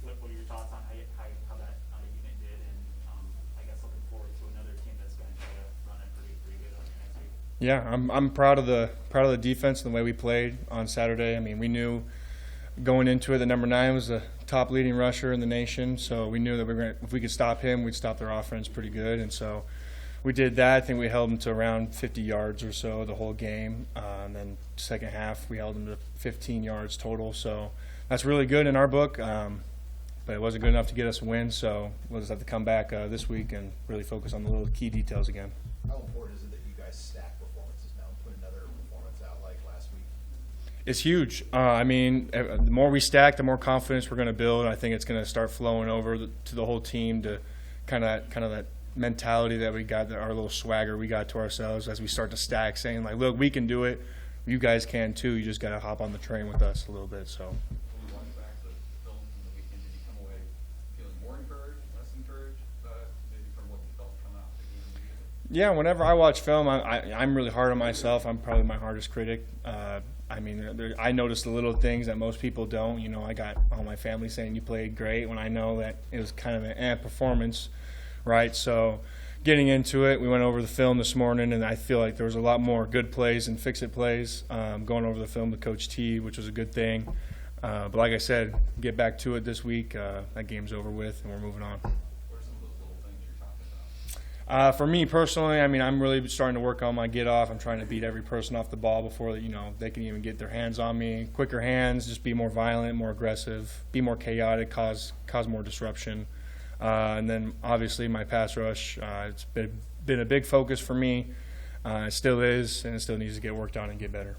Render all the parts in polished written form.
what are your thoughts on how that unit did, and I guess looking forward to another team that's going to try to run it pretty good on you next week? Yeah, I'm proud of the defense and the way we played on Saturday. I mean, we knew going into it that number 9 was the top leading rusher in the nation, so we knew that if we could stop him, we'd stop their offense pretty good, and so we did that. I think we held them to around 50 yards or so the whole game, and then second half we held them to 15 yards total, so that's really good in our book, but it wasn't good enough to get us a win, so we'll just have to come back this week and really focus on the little key details again. How important is it that you guys stack performances now and put another performance out like last week? It's huge. I mean, the more we stack, the more confidence we're going to build. I think it's going to start flowing over to the whole team to kind of that mentality that we got, our little swagger we got to ourselves as we start to stack, saying like, look, we can do it. You guys can too. You just got to hop on the train with us a little bit. So. When you watch back the film from the weekend, did you come away feeling more encouraged, less encouraged, maybe from what you felt come out of the game? Yeah, whenever I watch film, I'm really hard on myself. I'm probably my hardest critic. I mean, I notice the little things that most people don't. You know, I got all my family saying you played great when I know that it was kind of an performance, right? So getting into it, we went over the film this morning, and I feel like there was a lot more good plays and fix-it plays going over the film with Coach T, which was a good thing. But like I said, get back to it this week. That game's over with, and we're moving on. What are some of those little things you're talking about? For me personally, I mean, I'm really starting to work on my get off. I'm trying to beat every person off the ball before they can even get their hands on me. Quicker hands, just be more violent, more aggressive, be more chaotic, cause more disruption. And then obviously my pass rush, it's been a big focus for me. It still is, and it still needs to get worked on and get better.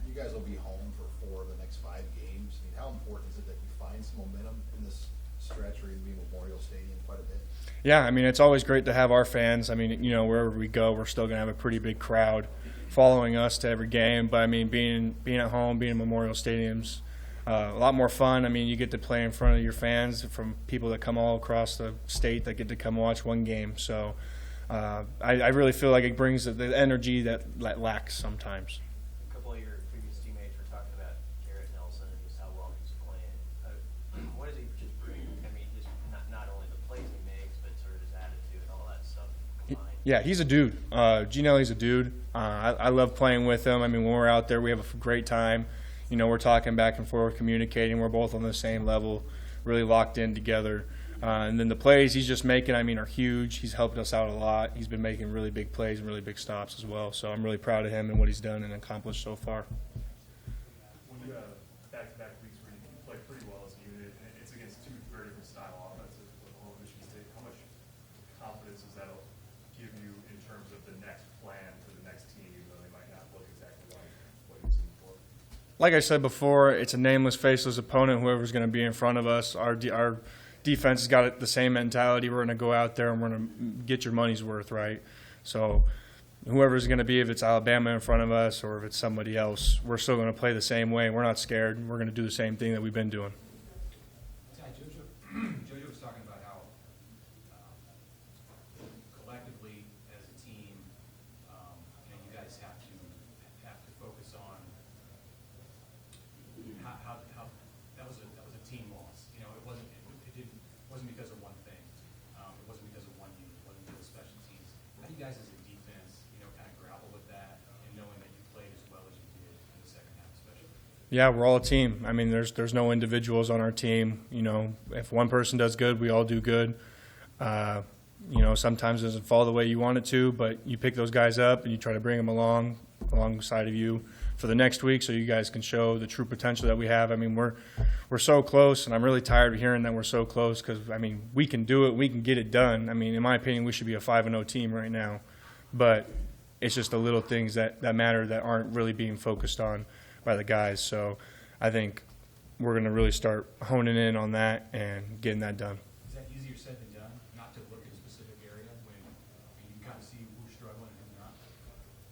You guys will be home for 4 of the next 5 games. I mean, how important is it that you find some momentum in this stretch where you'll be Memorial Stadium quite a bit? Yeah, I mean, it's always great to have our fans. I mean, wherever we go, we're still going to have a pretty big crowd following us to every game. But, I mean, being at home, being in Memorial Stadiums, a lot more fun. I mean, you get to play in front of your fans from people that come all across the state that get to come watch one game. So I really feel like it brings the energy that lacks sometimes. A couple of your previous teammates were talking about Garrett Nelson and just how well he's playing. What does he just bring? I mean, just not only the plays he makes, but sort of his attitude and all that stuff combined. Yeah, he's a dude. Gnelly's a dude. I love playing with him. I mean, when we're out there, we have a great time. We're talking back and forth, communicating. We're both on the same level, really locked in together. And then the plays he's just making, I mean, are huge. He's helped us out a lot. He's been making really big plays and really big stops as well. So I'm really proud of him and what he's done and accomplished so far. When you have back-to-back weeks where you play pretty well as a unit, and it's against 2 very different style offenses with Michigan State, how much confidence does that give you in terms of the next plan for the next team, even though they might not look exactly like what you've seen before? Like I said before, it's a nameless, faceless opponent, whoever's going to be in front of us. Our defense has got the same mentality. We're going to go out there and we're going to get your money's worth, right? So whoever's going to be, if it's Alabama in front of us or if it's somebody else, we're still going to play the same way. We're not scared. We're going to do the same thing that we've been doing. Jojo was talking about how collectively as a team, you guys have to focus on how that was a team loss. It wasn't because of one thing. It wasn't because of one unit. It wasn't because of special teams. How do you guys as a defense, kind of grapple with that and knowing that you played as well as you did in the second half, especially? Yeah, we're all a team. I mean, there's no individuals on our team. If one person does good, we all do good. Sometimes it doesn't fall the way you want it to, but you pick those guys up and you try to bring them alongside of you for the next week so you guys can show the true potential that we have. I mean, we're so close, and I'm really tired of hearing that we're so close because, I mean, we can do it. We can get it done. I mean, in my opinion, we should be a 5-0 team right now. But it's just the little things that matter that aren't really being focused on by the guys. So I think we're going to really start honing in on that and getting that done. Is that easier said than done, not to look at a specific area when you can kind of see who's struggling and who's not?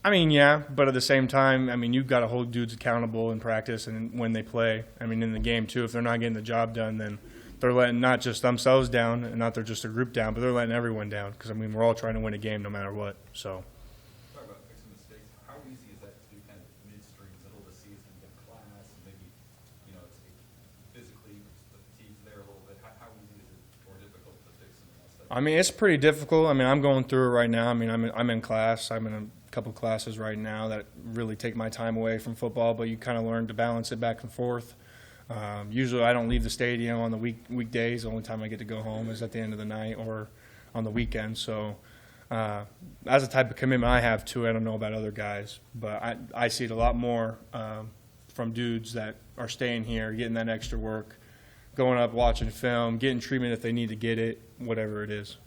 I mean, yeah, but at the same time, I mean, you've got to hold dudes accountable in practice and when they play. I mean, in the game, too, if they're not getting the job done, then they're letting not just themselves down and not they're just a group down, but they're letting everyone down because, I mean, we're all trying to win a game no matter what. So. Talk about fixing mistakes. How easy is that to do kind of midstream, middle of the season, you have class, and maybe, it's physically the fatigue's there a little bit. I mean, it's pretty difficult. I mean, I'm going through it right now. I mean, I'm in class. I'm in a couple classes right now that really take my time away from football, but you kind of learn to balance it back and forth. Usually I don't leave the stadium on the weekdays. The only time I get to go home is at the end of the night or on the weekend. So that's the type of commitment I have to it. I don't know about other guys, but I see it a lot more from dudes that are staying here, getting that extra work, going up, watching film, getting treatment if they need to get it, whatever it is.